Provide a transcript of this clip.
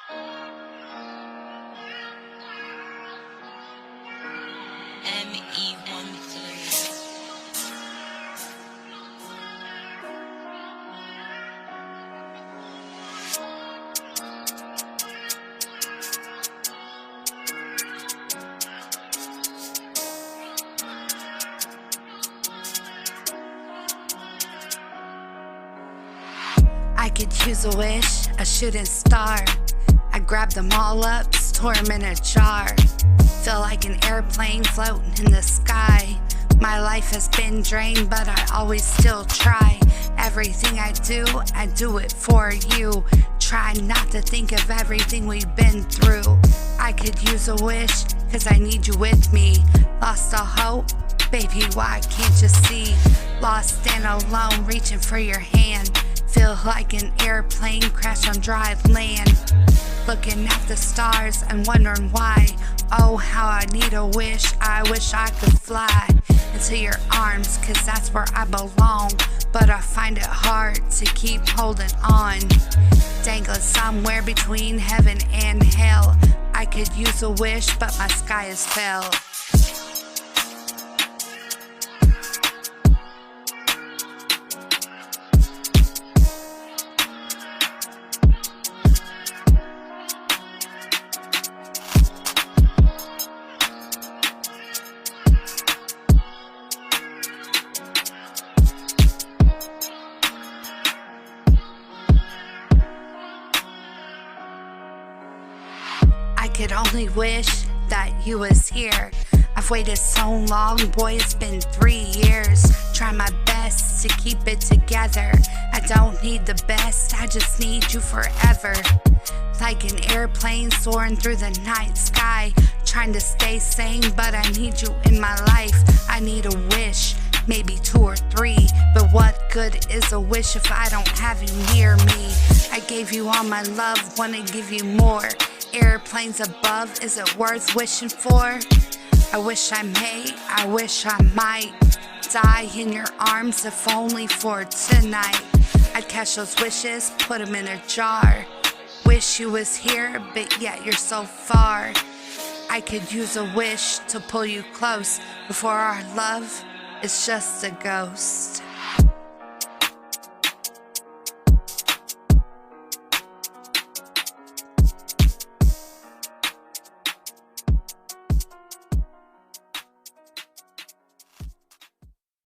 ME13. I could use a wish, a shooting star. I grabbed them all up, store them in a jar. Feel like an airplane floating in the sky. My life has been drained, but I always still try. Everything I do it for you. Try not to think of everything we've been through. I could use a wish, cause I need you with me. Lost all hope, baby, why can't you see? Lost and alone, reaching for your hand. Feel like an airplane crash on dry land. Looking at the stars and wondering why. Oh, how I need a wish. I wish I could fly into your arms, cause that's where I belong. But I find it hard to keep holding on. Dangling somewhere between heaven and hell. I could use a wish, but my sky is fell. I could only wish that you was here. I've waited so long, boy, it's been 3 years. Try my best to keep it together. I don't need the best, I just need you forever. Like an airplane soaring through the night sky. Trying to stay sane, but I need you in my life. I need a wish, maybe 2 or 3. But what good is a wish if I don't have you near me? I gave you all my love, wanna give you more. Airplanes above, is it worth wishing for? I wish I may, I wish I might die in your arms if only for tonight. I'd catch those wishes, put them in a jar. Wish you was here, but yet you're so far. I could use a wish to pull you close before our love is just a ghost.